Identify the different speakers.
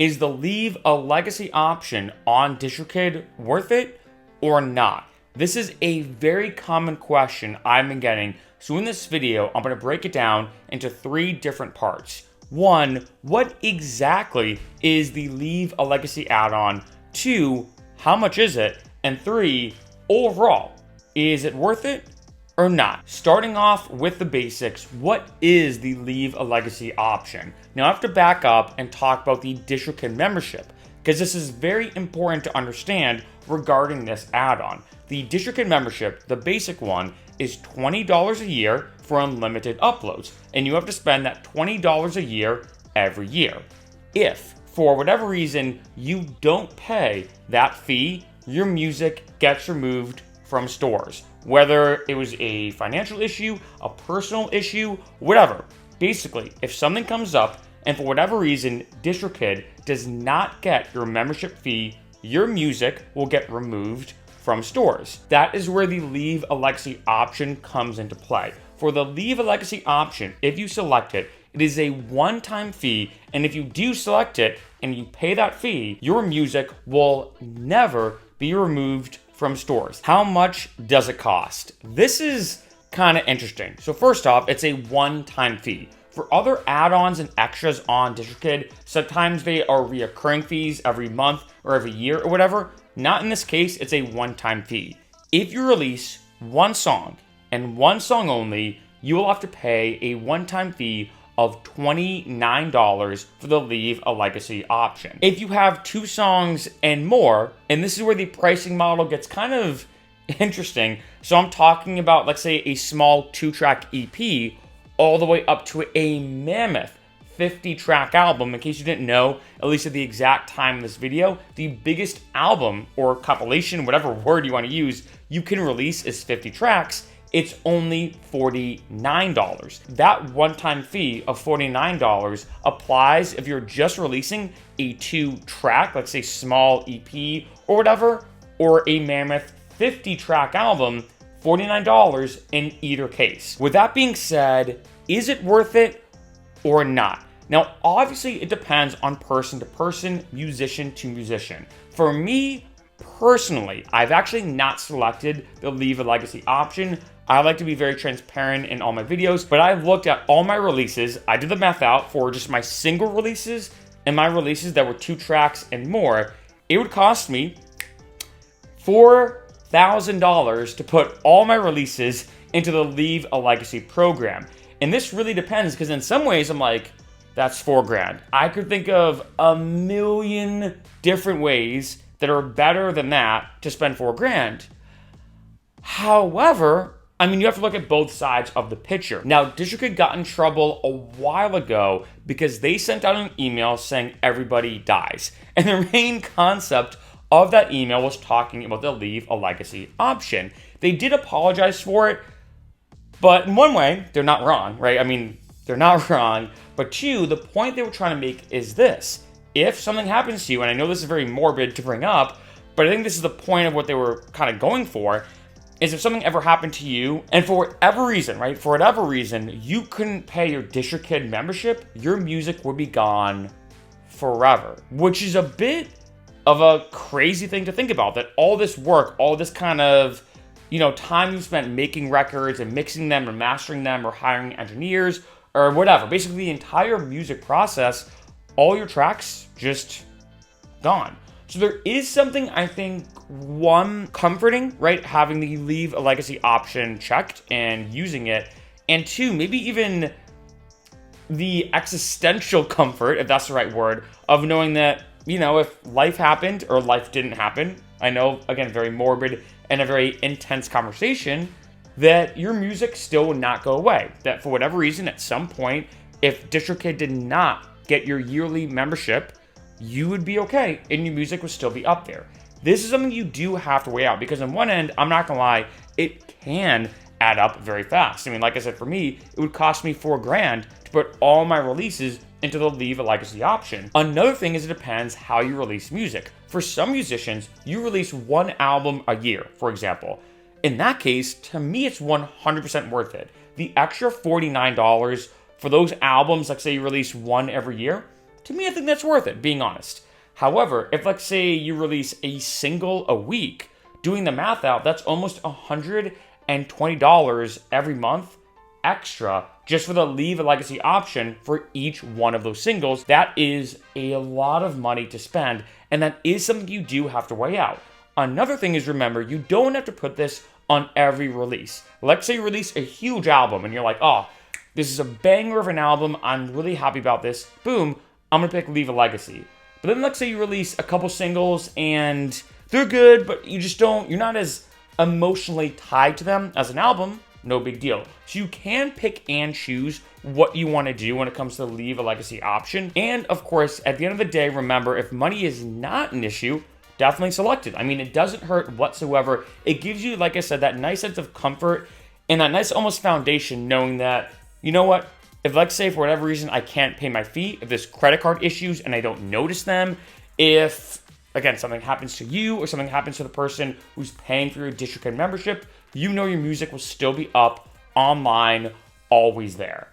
Speaker 1: Is the Leave a Legacy option on DistroKid worth it or not? This is a very common question I've been getting, so in this video, I'm going to break it down into 3 different parts. 1, what exactly is the Leave a Legacy add-on? 2, how much is it? And 3, overall, is it worth it or not? Starting off with the basics, what is the Leave a Legacy option? Now I have to back up and talk about the DistroKid membership, because this is very important to understand regarding this add-on. The DistroKid membership, the basic one, is $20 a year for unlimited uploads, and you have to spend that $20 a year every year. If, for whatever reason, you don't pay that fee, your music gets removed from stores. Whether it was a financial issue, a personal issue, whatever. Basically, if something comes up and for whatever reason DistroKid does not get your membership fee, your music will get removed from stores. That is where the Leave a Legacy option comes into play. For the Leave a Legacy option, if you select it, it is a one-time fee, and if you do select it and you pay that fee, your music will never be removed from stores. How much does it cost? This is kind of interesting. So first off, it's a one-time fee. For other add-ons and extras on DistroKid, sometimes they are reoccurring fees every month or every year or whatever. Not in this case, it's a one-time fee. If you release one song and one song only, you will have to pay a one-time fee of $29 for the Leave a Legacy option. If you have 2 songs and more, and this is where the pricing model gets kind of interesting. So I'm talking about, let's say, a small 2-track EP all the way up to a mammoth 50-track album. In case you didn't know, at least at the exact time in this video, the biggest album or compilation, whatever word you want to use, you can release is 50 tracks. It's only $49. That one-time fee of $49 applies if you're just releasing a 2-track, let's say small EP or whatever, or a mammoth 50-track album, $49 in either case. With that being said, is it worth it or not? Now, obviously, it depends on person to person, musician to musician. For me, personally, I've actually not selected the Leave a Legacy option. I like to be very transparent in all my videos, but I've looked at all my releases. I did the math out for just my single releases and my releases that were 2 tracks and more. It would cost me $4,000 to put all my releases into the Leave a Legacy program. And this really depends, because in some ways I'm like, that's $4,000. I could think of a million different ways that are better than that to spend $4,000. However, I mean, you have to look at both sides of the picture. Now, DistroKid got in trouble a while ago because they sent out an email saying everybody dies. And the main concept of that email was talking about the Leave a Legacy option. They did apologize for it, but in one way, they're not wrong, right? I mean, they're not wrong. But 2, the point they were trying to make is this. If something happens to you, and I know this is very morbid to bring up, but I think this is the point of what they were kind of going for, is if something ever happened to you, and for whatever reason, right, for whatever reason, you couldn't pay your DistroKid membership, your music would be gone forever. Which is a bit of a crazy thing to think about, that all this work, all this kind of, time you spent making records and mixing them or mastering them or hiring engineers or whatever, basically the entire music process, all your tracks just gone. So there is something, I think, 1, comforting, right? Having the Leave a Legacy option checked and using it. And 2, maybe even the existential comfort, if that's the right word, of knowing that, if life happened or life didn't happen, I know, again, very morbid and a very intense conversation, that your music still would not go away. That for whatever reason, at some point, if DistroKid did not get your yearly membership, you would be okay and your music would still be up there. This is something you do have to weigh out, because on one end, I'm not gonna lie, it can add up very fast. I mean, like I said, for me, it would cost me $4,000 to put all my releases into the Leave a Legacy option. Another thing is it depends how you release music. For some musicians, you release 1 album a year, for example. In that case, to me, it's 100% worth it. The extra $49 for those albums, like say you release 1 every year, to me, I think that's worth it, being honest. However, if let's say you release a single a week, doing the math out, that's almost $120 every month extra just for the Leave a Legacy option for each one of those singles. That is a lot of money to spend, and that is something you do have to weigh out. Another thing is, remember, you don't have to put this on every release. Let's say you release a huge album and you're like, oh, this is a banger of an album, I'm really happy about this. Boom, I'm gonna pick Leave a Legacy. But then let's say you release a couple singles and they're good, but you're not as emotionally tied to them as an album. No big deal. So you can pick and choose what you want to do when it comes to the Leave a Legacy option. And of course, at the end of the day, remember, if money is not an issue, definitely select it. I mean, it doesn't hurt whatsoever. It gives you, like I said, that nice sense of comfort and that nice almost foundation knowing that, you know what, if let's say for whatever reason I can't pay my fee, if there's credit card issues and I don't notice them, if, again, something happens to you or something happens to the person who's paying for your DistroKid membership, you know your music will still be up online, always there.